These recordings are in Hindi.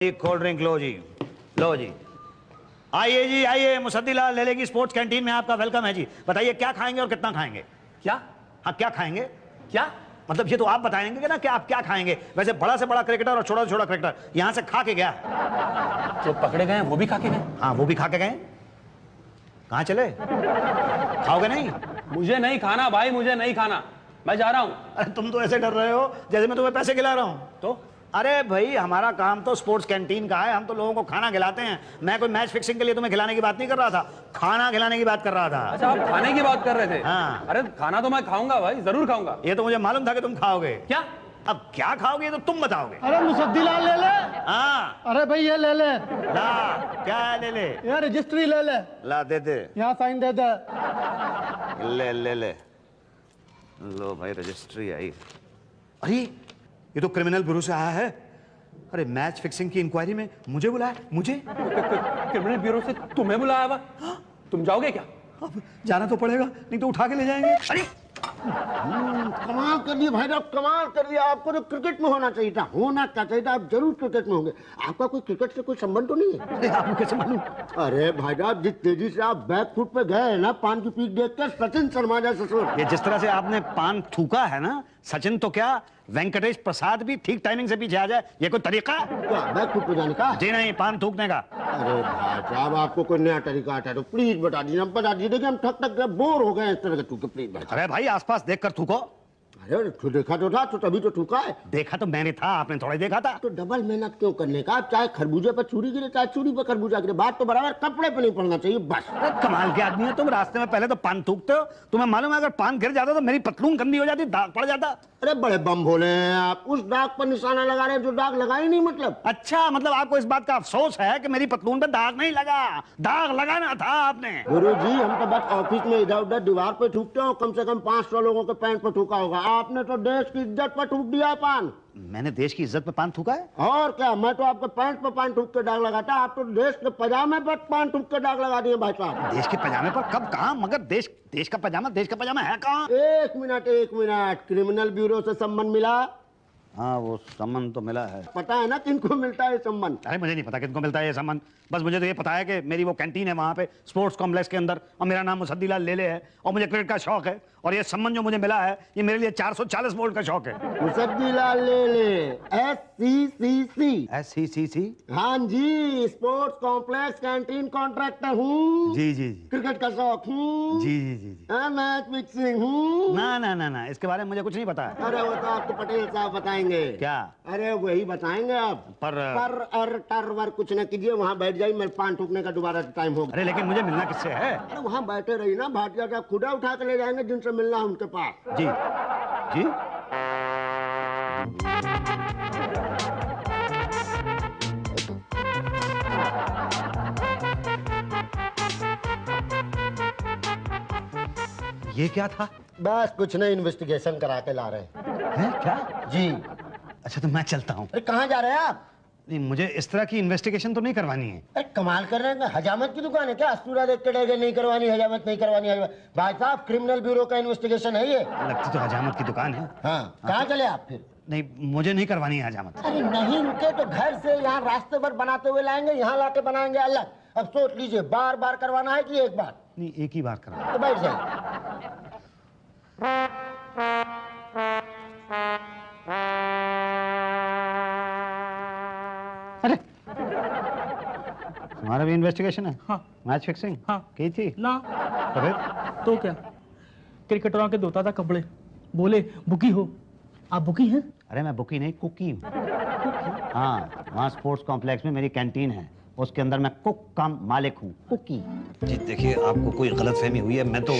कोल्ड ड्रिंक लो जी, लो जी। आइए जी, आइए। मुसद्दीलाल लेले की स्पोर्ट्स कैंटीन में आपका वेलकम है जी। बताइए क्या खाएंगे और कितना खाएंगे? क्या? हाँ, क्या खाएंगे? क्या मतलब ये तो आप बताएंगे ना कि आप क्या खाएंगे। वैसे बड़ा से बड़ा क्रिकेटर और छोटा से छोटा क्रिकेटर यहां से खा के गया। जो पकड़े गए वो भी खा के गए? हाँ, वो भी खा के गए। कहाँ चले? खाओगे नहीं? मुझे नहीं खाना भाई, मुझे नहीं खाना, मैं जा रहा हूँ। अरे तुम तो ऐसे डर रहे हो जैसे मैं तुम्हें पैसे खिला रहा हूँ। तो अरे भाई, हमारा काम तो स्पोर्ट्स कैंटीन का है, हम तो लोगों को खाना खिलाते हैं। मैं कोई मैच फिक्सिंग के लिए तुम्हें खिलाने की बात नहीं कर रहा था, खाना खिलाने की बात कर रहा था। अच्छा, आप खाने की बात कर रहे थे? हाँ। अरे खाना तो मैं खाऊंगा भाई, जरूर खाऊंगा। ये तो मुझे मालूम था कि तुम खाओगे। क्या? अब क्या खाओगे ये तो तुम बताओगे। अरे मुसद्दीलाल ले ले। हाँ, अरे भाई ये ले ले। ला। क्या ले ले? ये रजिस्ट्री ले ले। ला, दे दे। यहाँ साइन दे दे। ले ले ले लो भाई, रजिस्ट्री आई। अरे ये तो क्रिमिनल ब्यूरो से आया है। अरे मैच फिक्सिंग की इंक्वायरी में मुझे बुलाया, मुझे। क्रिमिनल ब्यूरो से तुम्हें बुलाया हुआ? तुम जाओगे क्या? अब जाना तो पड़ेगा, नहीं तो उठा के ले जाएंगे। अरे कमाल कर दिया भाई साहब, कमाल कर दिया। आपको तो क्रिकेट में होना चाहिए था, होना क्या चाहिए था। आप जरूर क्रिकेट में होंगे। आपका कोई क्रिकेट से कोई संबंध तो नहीं है? आपको कैसे मालूम? अरे भाई साहब, जिस तेजी से आप बैक फुट पे गए ना, पान की पीक देख कर सचिन शर्मा जैसे ससुर। ये जिस तरह से आपने पान थूका है ना, सचिन तो क्या वेंकटेश प्रसाद भी ठीक टाइमिंग से पीछे आ जाए, ये कोई तरीका? क्या बैक फुट पे जाने का? जी नहीं, पान थूकने का। अरे भाई साहब, आपको कोई नया तरीका आता है तो प्लीज बता दीजिए, हम बता दीजिए। देखिए हम थक थक बोर हो गए इस तरह के। प्लीज भाई। अरे भाई, आसपास देखकर थूको। अरे तो देखा तो था, तो तभी तो थूका है। देखा तो मैंने था, आपने थोड़ा ही देखा था। तो डबल मेहनत क्यों करने का? आप चाहे खरबूजे पर छुरी गिरे, चाहे छुरी पर खरबूजा गिरे, बात तो बराबर। कपड़े पे नहीं पड़ना चाहिए बस। अरे कमाल के आदमी है तुम, रास्ते में पहले तो पान थूकते हो। तुम्हें मालूम है अगर पान गिर जाता तो मेरी पतलून गंदी हो जाती, दाग पड़ जाता। अरे बड़े बम भोले हैं आप, उस दाग पर निशाना लगा रहे हैं जो दाग लगा ही नहीं। मतलब अच्छा, मतलब आपको इस बात का अफसोस है कि मेरी पतलून पे दाग नहीं लगा। दाग लगाना था आपने। गुरुजी, हम तो बस ऑफिस में इधर उधर दीवार पे थूकते हो। कम से कम 500 लोगों के पैंट पर थूका होगा। आपने तो देश की इज्जत पर थूक दिया पान। मैंने देश की इज्जत पे पान थूका है? और क्या, मैं तो आपके पैंट पर पान थूक के दाग लगाता। आप तो देश के पजामे पर पान थूक के दाग लगा दिए भाई साहब। देश के पजामे पर कब, कहाँ? मगर देश का पजामा है कहाँ? एक मिनट, क्रिमिनल ब्यूरो से सम्मन मिला? हाँ, वो सम्मान तो मिला है। पता है ना किनको मिलता है सम्मन? अरे मुझे नहीं पता किनको मिलता है ये सम्मान। बस मुझे तो ये पता है कि मेरी वो कैंटीन है वहाँ पे स्पोर्ट्स कॉम्प्लेक्स के अंदर, और मेरा नाम मुसद्दीलाल लेले है, और मुझे क्रिकेट का शौक है। और ये सम्मान जो मुझे मिला है, ये मेरे लिए 440 वोल्ट का शौक है। मुसद्दीलाल लेले, SCCC। SCCC? हाँ जी, स्पोर्ट्स कॉम्प्लेक्स कैंटीन कॉन्ट्रैक्टर हूँ। जी जी जी। क्रिकेट का शौक हूँ। जी जी जी जी। मैच फिक्सिंग हूँ। ना ना ना ना, इसके बारे में मुझे कुछ नहीं पता है। अरे वो तो आपको पटेल साहब बताएंगे। क्या? अरे वही बताएंगे आप। पर टर वर कुछ न कीजिए, वहाँ बैठ जाइए। मेरे पान ठूकने का दोबारा टाइम होगा। अरे लेकिन मुझे मिलना किससे है? अरे वहाँ बैठे रही ना, भाटिया साहब खुदा उठा के ले जाएंगे जिनसे मिलना है उनके पास। जी जी। ये क्या था? बस कुछ नहीं, इन्वेस्टिगेशन करा के ला रहे है क्या? जी। अच्छा, तो मैं चलता हूँ। अरे कहाँ जा रहे हैं आप? नहीं, मुझे इस तरह की इन्वेस्टिगेशन तो नहीं करवानी है। अरे कमाल कर रहे हैं, हजामत की दुकान है क्या? अस्तूरा देख के डर नहीं करवानी हजामत, नहीं करवानी हजामत। भाई साहब, क्रिमिनल ब्यूरो का इन्वेस्टिगेशन है ये। लगती तो हजामत की दुकान है। हाँ, कहाँ चले आप फिर? नहीं, मुझे नहीं करवानी है हजामत। अरे नहीं रुके तो घर से यहाँ रास्ते पर बनाते हुए लाएंगे, यहाँ लाके बनाएंगे अलग। अब सोच लीजिए, बार बार करवाना है कि एक बार? नहीं, एक ही बार करवाना। तो बैठ जाइए। अरे तुम्हारा भी इन्वेस्टिगेशन है? हाँ। Match fixing? हाँ। की थी ना तो फिर? तो क्या, क्रिकेटरों के धोता था कपड़े, बोले बुकी हो। आप बुकी हैं? अरे मैं बुकी नहीं, कुकी हूँ। हाँ, वहाँ स्पोर्ट्स कॉम्प्लेक्स में मेरी कैंटीन है, उसके अंदर मैं कुक का मालिक हूँ, कुकी। जी देखिए, आपको कोई गलतफहमी हुई है। मैं तो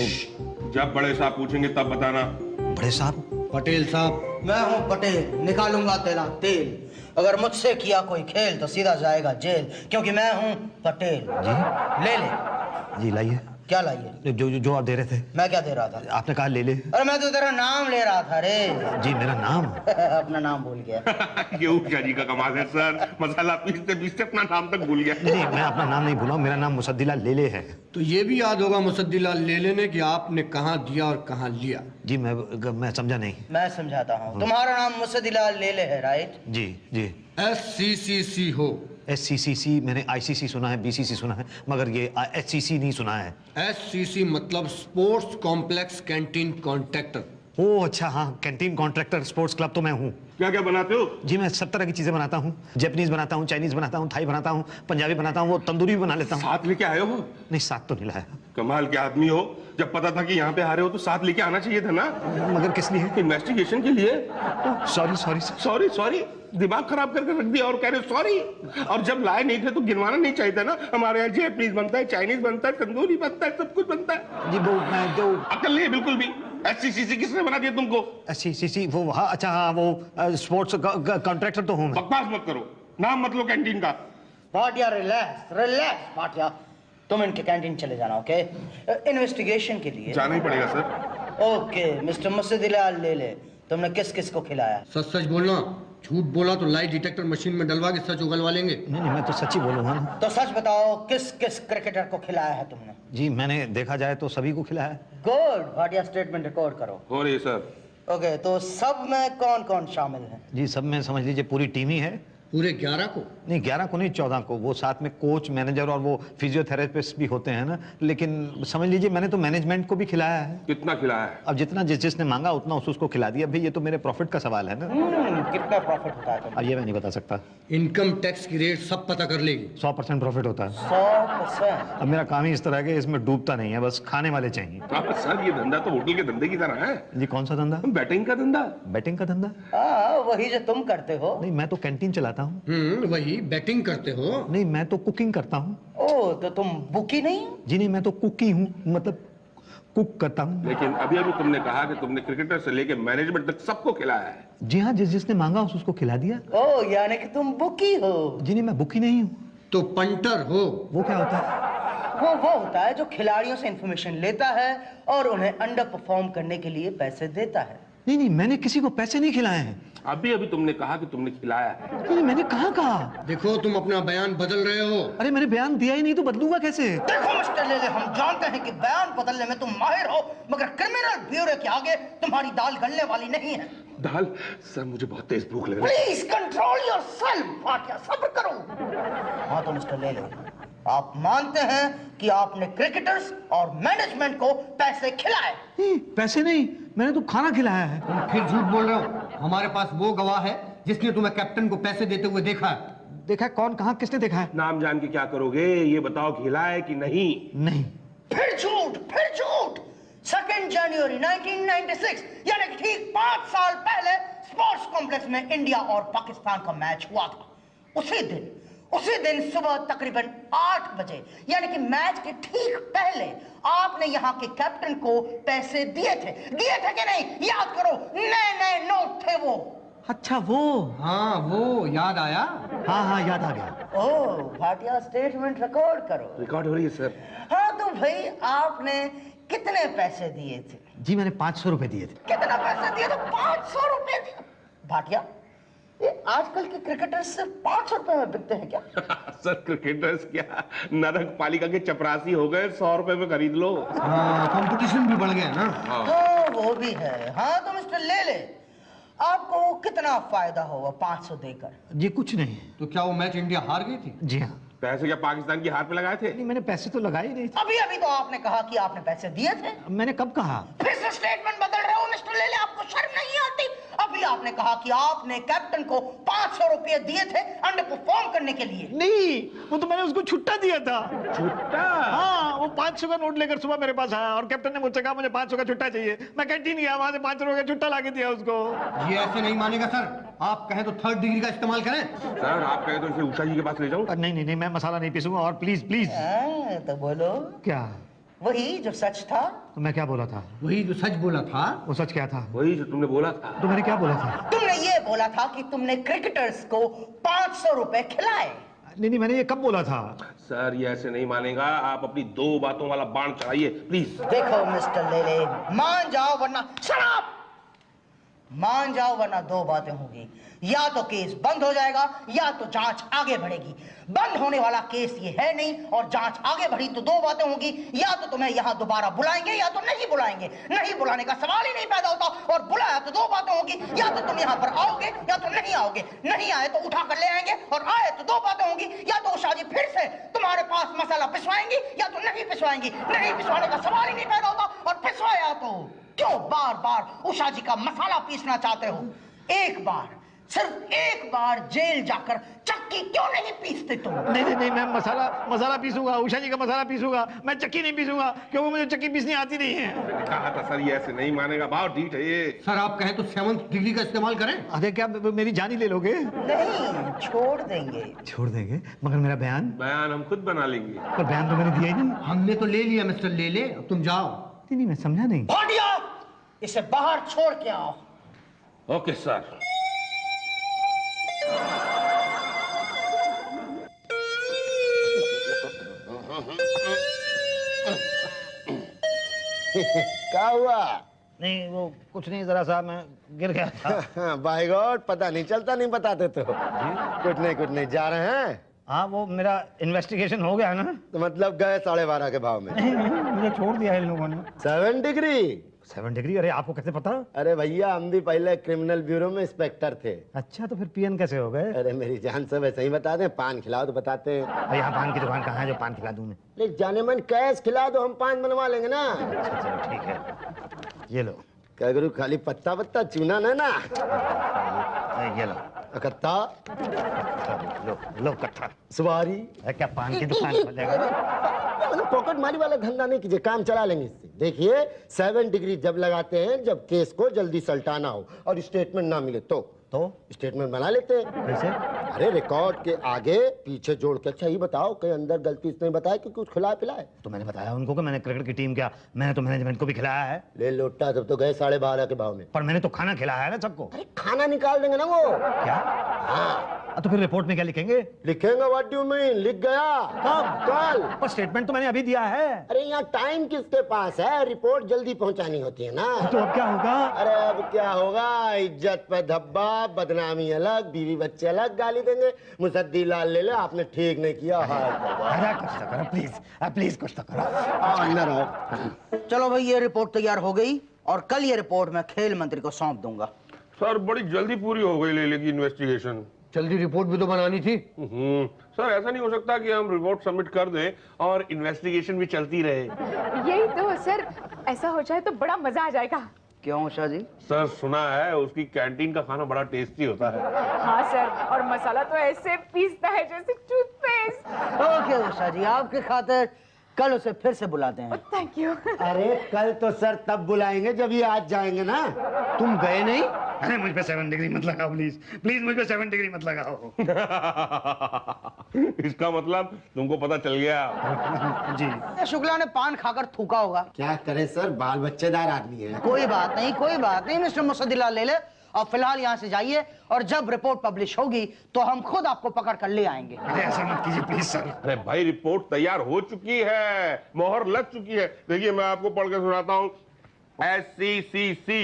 जब बड़े साहब पूछेंगे तब बताना। बड़े साहब? पटेल साहब, मैं हूँ पटेल, निकालूंगा तेरा तेल। अगर मुझसे किया कोई खेल तो सीधा जाएगा जेल, क्योंकि मैं हूँ पटेल। जी ले ले। जी लाइए। क्या लाइए? जो आप दे रहे थे। मैं क्या दे रहा था? आपने कहा ले ले। अरे मैं तो तेरा नाम ले रहा था रे। जी मेरा नाम? अपना नाम भूल गया। ये ऊषा जी का कमाल है सर, मसाला पीसते पीसते अपना नाम तक भूल गया। नहीं, मैं अपना नाम नहीं भूला, मेरा नाम मुसद्दीलाल लेले है। तो ये भी याद होगा मुसद्दीलाल लेले ने कि आपने कहाँ दिया और कहाँ लिया। जी मैं समझा नहीं। मैं समझाता हूँ। तुम्हारा नाम मुसद्दीलाल लेले है, राइट? जी जी। SCCC हो, SCCC मैंने ICC सुना है, BCC सुना है, मगर ये SCC नहीं सुना है। SCC मतलब स्पोर्ट्स कॉम्प्लेक्स कैंटीन कॉन्ट्रैक्टर। ओह अच्छा, हाँ, कैंटीन कॉन्ट्रैक्टर स्पोर्ट्स क्लब तो मैं हूँ। क्या क्या बनाते हो? जी मैं सब तरह की चीजें बनाता हूँ। जैपनीज बनाता हूँ, चाइनीज बनाता हूँ, थाई बनाता हूँ, पंजाबी बनाता हूँ, वो तंदूरी भी बना लेता हूँ। साथ लेके आए हो? नहीं, साथ तो नहीं लाया। कमाल के आदमी हो। जब पता था कि यहाँ पे आ रहे हो तो साथ लेके आना चाहिए था ना। मगर किस लिए? इन्वेस्टिगेशन के लिए। सॉरी सॉरी सॉरी सॉरी, दिमाग खराब करके रख दिया और कह रहे सॉरी। और जब लाए नहीं थे तो गिनवाना नहीं चाहिए था ना। हमारे यहाँ जैपनीज बनता है, चाइनीज बनता है, तंदूरी बनता है, सब कुछ बनता है। जी वो मैं जो अकल नहीं है बिल्कुल भी। SCCC किसने बना दिया तुमको? SCCC वो, हाँ अच्छा, हाँ वो स्पोर्ट्स कॉन्ट्रैक्टर तो हूँ मैं। बकवास मत करो, नाम मत लो कैंटीन का। भाटिया रिलैक्स रिलैक्स भाटिया, तुम इनके कैंटीन चले जाना, ओके? इन्वेस्टिगेशन के लिए जाना ही पड़ेगा सर। ओके मिस्टर मुसद्दिलाल ले ले, तुमने किस किस को खिलाया? सच सच बोलना, झूठ बोला तो लाई डिटेक्टर मशीन में डलवा के सच उगलवा लेंगे। नहीं नहीं, मैं तो सच्ची बोलूँगा ना। तो सच बताओ, किस किस क्रिकेटर को खिलाया है तुमने? जी मैंने देखा जाए तो सभी को खिलाया है। गुड, भाटिया स्टेटमेंट रिकॉर्ड करो। हो रही है सर। ओके, तो सब में कौन कौन शामिल है? जी सब में समझ लीजिए पूरी टीम ही है। पूरे 11 को? नहीं 11 को नहीं, 14 को। वो साथ में कोच, मैनेजर और वो फिजियोथेरेपिस्ट भी होते हैं ना। लेकिन समझ लीजिए मैंने तो मैनेजमेंट को भी खिलाया है। कितना खिलाया है? अब जितना जिसने मांगा उतना उसको खिला दिया। भाई ये तो मेरे प्रॉफिट का सवाल है ना। कितना प्रॉफिट होता है? अब ये मैं नहीं बता सकता। इनकम टैक्स की रेट सब पता कर लेगी। 100% प्रॉफिट होता है। 100%? अब मेरा काम ही इस तरह है कि इसमें डूबता नहीं है, बस खाने वाले चाहिए। सर ये धंधा तो होटल के धंधे की तरह है। जी कौन सा धंधा? बैटिंग का धंधा। बैटिंग का धंधा? हाँ, वही जो तुम करते हो। नहीं मैं तो कैंटीन चलाता हूँ। वही बैटिंग करते हो। नहीं मैं तो कुकिंग करता हूँ। ओह, तो तुम बुकी नहीं हो? जी नहीं, मैं तो कुक ही हूँ, मतलब कुक करता हूँ। लेकिन अभी अभी तुमने कहा कि तुमने क्रिकेटर से लेके मैनेजमेंट तक सबको खिलाया है। जी हाँ, जिसने मांगा उसको खिला दिया। ओह, यानी कि तुम बुकी हो? जी नहीं, मैं बुक ही नहीं हूँ। तो पंटर हो। वो क्या होता है? वो होता है जो खिलाड़ियों से इंफॉर्मेशन लेता है और उन्हें अंडर परफॉर्म करने के लिए पैसे देता है। नहीं नहीं, मैंने किसी को पैसे नहीं खिलाए हैं। अभी अभी तुमने कहा कि तुमने खिलाया है। नहीं मैंने कहाँ कहा? देखो तुम अपना बयान बदल रहे हो। अरे मैंने बयान दिया ही नहीं तो बदलूंगा कैसे? देखो मिस्टर लेले, हम जानते हैं कि बयान बदलने में तुम माहिर हो, मगर क्रिमिनल ब्यूरो के आगे तुम्हारी दाल गलने वाली नहीं है। दाल? सर मुझे बहुत तेज भूख लग रही है। प्लीज कंट्रोल योरसेल्फ भाटिया, सब्र करो। हाँ तो मिस्टर लेले, आप मानते हैं कि आपने क्रिकेटर्स और मैनेजमेंट को पैसे खिलाए? नहीं, पैसे नहीं, मैंने तो खाना खिलाया है। तुम फिर झूठ बोल रहे हो। हमारे पास वो गवाह है जिसने तुम्हें कैप्टन को पैसे देते हुए देखा है। देखा है? कौन, कहाँ, किसने देखा है? नाम जान के क्या करोगे? ये बताओ खिलाया कि नहीं? नहीं। फिर झूठ, फिर झूठ। 2 जनवरी 1996 यानी कि ठीक 5 साल पहले स्पोर्ट्स कॉम्प्लेक्स में इंडिया और पाकिस्तान का मैच हुआ था। उसी दिन सुबह तकरीबन 8 बजे यानी कि मैच के ठीक पहले आपने यहाँ के कैप्टन को पैसे दिए थे कि नहीं? याद करो, नए नए नोट थे वो। अच्छा वो? हाँ वो याद आया। हाँ हाँ याद आ गया। ओह भाटिया, स्टेटमेंट रिकॉर्ड करो। रिकॉर्ड हो रही है सर। हाँ तो भाई, आपने कितने पैसे दिए थे? जी मैंने 500 रुपए दिए थे। कितना पैसे दिए थे? 500 रुपए दिए। भाटिया, ये आजकल के क्रिकेटर्स सिर्फ 500 रुपए में बिकते हैं क्या? सर क्रिकेटर्स क्या नरक पालिका के चपरासी हो गए, 100 रुपए में खरीद लो। कंपटीशन भी बढ़ गया ना। हाँ वो भी है। हाँ तो मिस्टर लेले, आपको कितना फायदा होगा 500 देकर? जी कुछ नहीं। तो क्या वो मैच इंडिया हार गई थी? जी हाँ। पैसे क्या पाकिस्तान की हार पे लगाए थे? नहीं मैंने पैसे तो लगाए ही नहीं थे। अभी अभी तो आपने कहा कि आपने पैसे दिए थे। मैंने कब कहा? फिर से स्टेटमेंट बदल रहे हो मिस्टर लेले, आपको शर्म नहीं आती? अभी आपने कहा कि आपने कैप्टन को 500 रुपए दिए थे अंडर परफॉर्म करने के लिए। नहीं, वो तो मैंने उसको छुट्टा दिया था। छुट्टा? हाँ, वो 500 का नोट लेकर सुबह मेरे पास आया और कैप्टन ने मुझसे कहा मुझे 500 का छुट्टा चाहिए। मैं कैंटीन गया, वहां से 500 रुपए का छुट्टा ला के दिया उसको। ये ऐसे नहीं मानेगा सर। आप कहें तो 3rd डिग्री का इस्तेमाल करें। सर आप कहे तो इसे उषा जी के पास ले जाऊं? नहीं नहीं नहीं, मैं मसाला नहीं पीसूंगा। और प्लीज प्लीज। तो बोलो। क्या? वही जो सच था। तो मैं क्या बोला था? वही जो सच बोला था। वो सच क्या था? वही जो तुमने बोला था। तो मैंने क्या बोला था? तुमने ये बोला था कि तुमने क्रिकेटर्स को 500 रुपए खिलाए। नहीं नहीं, मैंने ये कब बोला था? सर ये ऐसे नहीं मानेगा। आप अपनी 2 बातों वाला बाण चढ़ाइए प्लीज। देखो मिस्टर लेले, मान जाओ वरना शराब, मान जाओ वरना 2 बातें होगी। या तो केस बंद हो जाएगा या तो जांच आगे बढ़ेगी। बंद होने वाला केस ये है नहीं और जांच आगे बढ़ी तो दो बातें होंगी, या तो तुम्हें यहाँ दोबारा बुलाएंगे या तो नहीं बुलाएंगे। नहीं बुलाने का सवाल ही नहीं पैदा होता, और बुलाया तो दो बातें होंगी, या तो तुम यहाँ पर आओगे या तो नहीं आओगे। नहीं आए तो उठा कर ले आएंगे, और आए तो दो बातें होंगी, या तो उषा जी फिर से तुम्हारे पास मसाला पिसवाएंगी या तो नहीं पिसवाएंगी। नहीं पिसवाने का सवाल ही नहीं पैदा होता, और पिसवाया तो क्यों बार बार उषा जी का मसाला पीसना चाहते हो? एक बार, सिर्फ एक बार जेल जाकर चक्की क्यों नहीं पीसते तुम? नहीं, मैं मसाला पीसूंगा, उषा जी का मसाला पीसूंगा, मैं चक्की नहीं पीसूंगा क्योंकि मुझे चक्की पीसनी आती नहीं है। मैंने कहा था सर ये ऐसे नहीं मानेगा, बहुत ढीठ है ये। सर आप कहें तो 7th डिग्री का इस्तेमाल करें। अरे क्या मेरी जान ही ले लोगे? नहीं, छोड़ देंगे। छोड़ देंगे मगर मेरा बयान हम खुद बना लेंगे। पर बयान तो मैंने दिया ही नहीं। हमने तो ले लिया मिस्टर लेले, अब तुम जाओ। नहीं, मैं समझा नहीं। भाटिया, इसे बाहर छोड़ के आओ। Okay sir. क्या हुआ? नहीं वो कुछ नहीं, जरा सा मैं गिर गया था। बाय गॉड, पता नहीं चलता, नहीं बताते तो। कुछ नहीं जा रहे हैं। हाँ वो मेरा इन्वेस्टिगेशन हो गया ना। तो मतलब गए 12.5 के भाव में? नहीं, मुझे छोड़ दिया इन लोगों ने। 7 डिग्री? 7 डिग्री? अरे आपको कैसे पता? अरे भैया हम भी पहले क्रिमिनल ब्यूरो में इंस्पेक्टर थे। अच्छा तो फिर पीएन कैसे हो गए? अरे मेरी जान सब ऐसे ही बता दें, पान खिलाओ तो बताते हैं। यहाँ पान की दुकान कहाँ है जो पान खिला दूं मैं? ले जाने मन कैश खिला दो, हम पान बनवा लेंगे ना। अच्छा चलो ठीक है, ये लो। क्या करूँ, खाली पत्ता चूना ना? ये लो कत्ता, लो कट्ठा। सवारी। क्या पान की दुकान खोलेगा? पॉकेट मारी वाला धंधा नहीं कीजिए, काम चला लेंगे इससे। देखिए 7 डिग्री जब लगाते हैं जब केस को जल्दी सल्टाना हो और स्टेटमेंट ना मिले तो स्टेटमेंट बना लेते हैं। कैसे? अरे रिकॉर्ड के आगे पीछे जोड़ के। अच्छा ये बताओ कहीं अंदर गलती इसने बताया कि कुछ खिलाया पिलाया? तो मैंने बताया उनको कि मैंने क्रिकेट की टीम, क्या मैंने तो मैनेजमेंट को भी खिलाया है। ले लोटा, तब तो गए 12.5 के भाव में। पर मैंने तो खाना खिलाया है ना सबको। अरे खाना निकाल देंगे ना वो। क्या? हाँ तो फिर रिपोर्ट में क्या लिखेंगे? लिखेंगे, व्हाट डू यू मीन? लिख गया कब? कल। पर स्टेटमेंट तो मैंने अभी दिया है। अरे यहाँ टाइम किसके पास है, रिपोर्ट जल्दी पहुंचानी होती है ना। तो अब क्या होगा? अरे अब क्या होगा, इज्जत पे धब्बा, बदनामी अलग, बीवी बच्चे अलग गाली देंगे। मुसद्दी लाल ले ले, आपने ठीक नहीं किया। अरे कुछ तो करो प्लीज कुछ तो करो। अंदर आओ। चलो भाई, ये रिपोर्ट तैयार हो गई और कल ये रिपोर्ट मैं खेल मंत्री को सौंप दूंगा। सर बड़ी जल्दी पूरी हो गई लेले की इन्वेस्टिगेशन। जल्दी रिपोर्ट भी तो बनानी थी। सर ऐसा नहीं हो सकता कि हम रिपोर्ट सबमिट कर दें और इन्वेस्टिगेशन भी चलती रहे। यही तो सर, ऐसा हो जाए तो बड़ा मजा आ जाएगा। क्यों उषा जी? सर सुना है उसकी कैंटीन का खाना बड़ा टेस्टी होता है। हाँ सर, और मसाला तो ऐसे पीसता है जैसे टूथपेस्ट। ओके उषा जी, आपके खातिर कल उसे फिर से बुलाते हैं। Thank you. अरे कल तो सर तब बुलाएंगे जब ये आज जाएंगे ना। तुम गए नहीं? अरे मुझ पे 7 डिग्री मत लगाओ प्लीज मुझ पे 7 डिग्री मत लगाओ। इसका मतलब तुमको पता चल गया। जी। शुक्ला ने पान खाकर थूका होगा। क्या करे सर, बाल बच्चेदार आदमी है। कोई बात नहीं मिस्टर मुसद्दीलाल ले ले, और फिलहाल यहाँ से जाइए, और जब रिपोर्ट पब्लिश होगी तो हम खुद आपको पकड़ कर ले आएंगे। अरे ऐसा मत कीजिए प्लीज सर। अरे भाई रिपोर्ट तैयार हो चुकी है, मोहर लग चुकी है। देखिए मैं आपको पढ़ के सुनाता हूँ। SCCC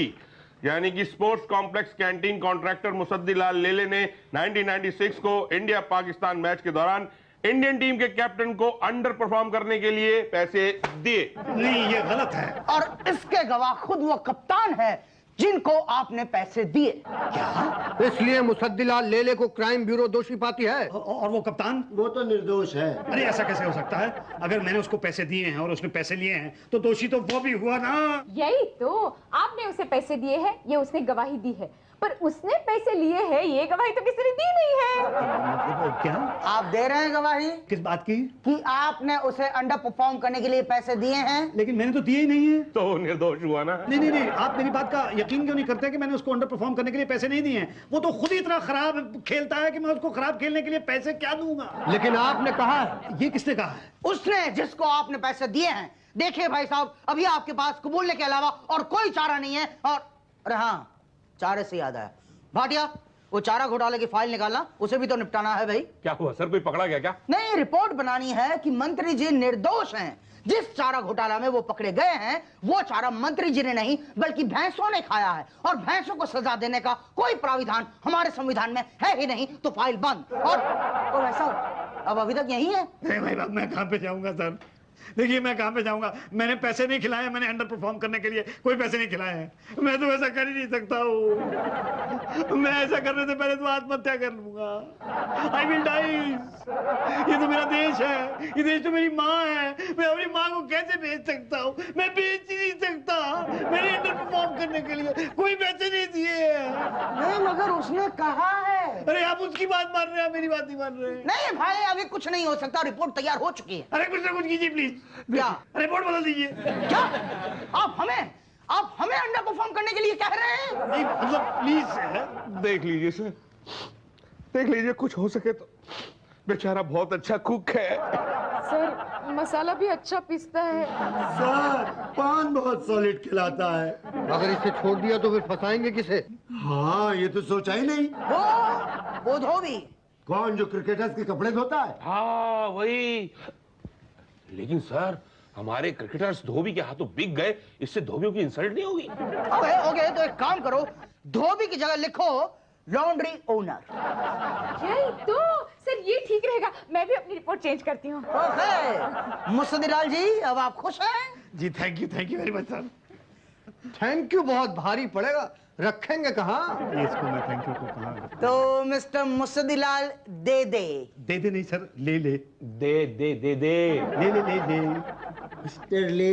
यानी कि sports complex canteen contractor Musaddilal लेले ने 1996 को इंडिया पाकिस्तान मैच के दौरान इंडियन टीम के कैप्टन को अंडर परफॉर्म करने के लिए पैसे दिए। नहीं ये गलत है। और इसके गवाह खुद वो कप्तान है जिनको आपने पैसे दिए। क्या? इसलिए मुसद्दीलाल लेले को क्राइम ब्यूरो दोषी पाती है। और वो कप्तान? वो तो निर्दोष है। अरे ऐसा कैसे हो सकता है? अगर मैंने उसको पैसे दिए हैं और उसने पैसे लिए हैं तो दोषी तो वो भी हुआ ना। यही तो, आपने उसे पैसे दिए हैं, ये उसने गवाही दी है, पर उसने पैसे लिए हैं ये गवाही तो किसी ने दी नहीं है। मतलब क्या? आप दे रहे हैं गवाही किस बात की? कि आपने उसे अंडर परफॉर्म करने के लिए पैसे दिए हैं? लेकिन मैंने तो दिए ही नहीं है। तो निर्दोष हुआ ना। नहीं आप मेरी बात का यकीन क्यों नहीं करते कि मैंने उसको अंडर परफॉर्म करने के लिए पैसे नहीं दिए हैं? वो तो खुद ही इतना खराब खेलता है कि मैं उसको खराब खेलने के लिए पैसे क्या दूंगा। लेकिन आपने कहा है। ये किसने कहा है? उसने, जिसको आपने पैसे दिए हैं। देखिए भाई साहब, अभी आपके पास कबूलने के अलावा और कोई चारा नहीं है। और अरे हाँ, चारे से याद आया, भाटिया वो चारा घोटाले की फाइल निकालना, उसे भी तो निपटाना है भाई। क्या हुआ सर, कोई पकड़ा गया क्या? नहीं, रिपोर्ट बनानी है कि मंत्री जी निर्दोष हैं। जिस चारा घोटाला में वो पकड़े गए हैं वो चारा मंत्री जी ने नहीं बल्कि भैंसों ने खाया है, और भैंसों को सजा देने का कोई प्राविधान हमारे संविधान में है ही नहीं, तो फाइल बंद। और तो वैसा अब अभी तक यही है। नहीं भाई साहब, मैं कहाँ पे जाऊंगा सर? देखिए मैं कहाँ पे जाऊंगा, मैंने पैसे नहीं खिलाए, मैंने अंडर परफॉर्म करने के लिए कोई पैसे नहीं खिलाए हैं। मैं तो ऐसा कर ही नहीं सकता हूँ। मैं ऐसा करने से पहले तो आत्महत्या कर लूंगा। I will die. ये तो मेरा देश है, ये देश तो मेरी माँ है। मैं अपनी माँ को कैसे बेच सकता हूँ? मैं बेच ही नहीं सकता। मैंने अंडर परफॉर्म करने के लिए कोई पैसे नहीं दिए हैं। नहीं मगर उसने कहा है। अरे आप उसकी बात मान रहे हैं, मेरी बात नहीं मान रहे हैं। नहीं भाई, अभी कुछ नहीं हो सकता, रिपोर्ट तैयार हो चुकी है। अरे कुछ ना कुछ कीजिए प्लीज। क्या? रिपोर्ट बदल दीजिए। क्या आप हमें अंडर परफॉर्म करने के लिए कह रहे हैं? नहीं मतलब प्लीज। देख लीजिए सर, देख लीजिए, कुछ हो सके तो। बेचारा बहुत अच्छा कुक है। सर मसाला भी अच्छा पीसता है। सर पान बहुत सॉलिड खिलाता है। अगर इसे छोड़ दिया तो फिर फंसाएंगे किसे? हाँ ये तो सोचा ही नहीं। वो धोबी। कौन, जो क्रिकेटर्स के कपड़े धोता है? हाँ वही। लेकिन सर हमारे क्रिकेटर्स धोबी के हाथों बिक गए, इससे धोबियों की इंसल्ट नहीं होगी? ओके, तो एक काम करो, धोबी की जगह लिखो लॉन्ड्री ओनर। यही तो सर, ये ठीक रहेगा। मैं भी अपनी रिपोर्ट चेंज करती हूँ। ओके मुसद्दीलाल जी, अब आप खुश हैं? जी thank you very much sir. Thank you बहुत भारी पड़ेगा, रखेंगे कहाँ? इसको मैं थैंक यू को कहा। तो मिस्टर मुसद्दीलाल दे दे नहीं सर, ले दे मिस्टर ले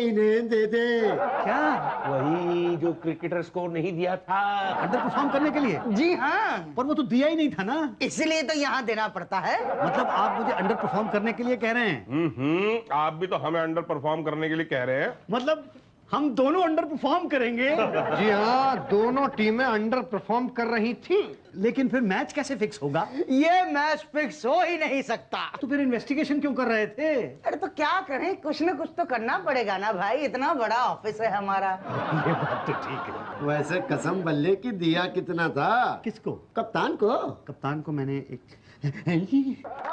इन्हें दे दे। क्या? वही जो क्रिकेटर्स को नहीं दिया था अंडर परफॉर्म करने के लिए? जी हाँ, पर वो तो दिया ही नहीं था ना। इसलिए तो यहाँ देना पड़ता है। मतलब आप मुझे अंडर परफॉर्म करने के लिए कह रहे हैं? आप भी तो हमें अंडर परफॉर्म करने के लिए कह रहे हैं। मतलब हम दोनों अंडर परफॉर्म करेंगे? जी हाँ, दोनों टीमें अंडर परफॉर्म कर रही थी। लेकिन फिर मैच कैसे फिक्स होगा? ये मैच फिक्स हो ही नहीं सकता। तो फिर इन्वेस्टिगेशन क्यों कर रहे थे? अरे तो क्या करें, कुछ न कुछ तो करना पड़ेगा ना भाई, इतना बड़ा ऑफिस है हमारा। ये बात तो ठीक है। वैसे कसम बल्ले की दिया कितना था? किसको? कप्तान को। कप्तान को मैंने एक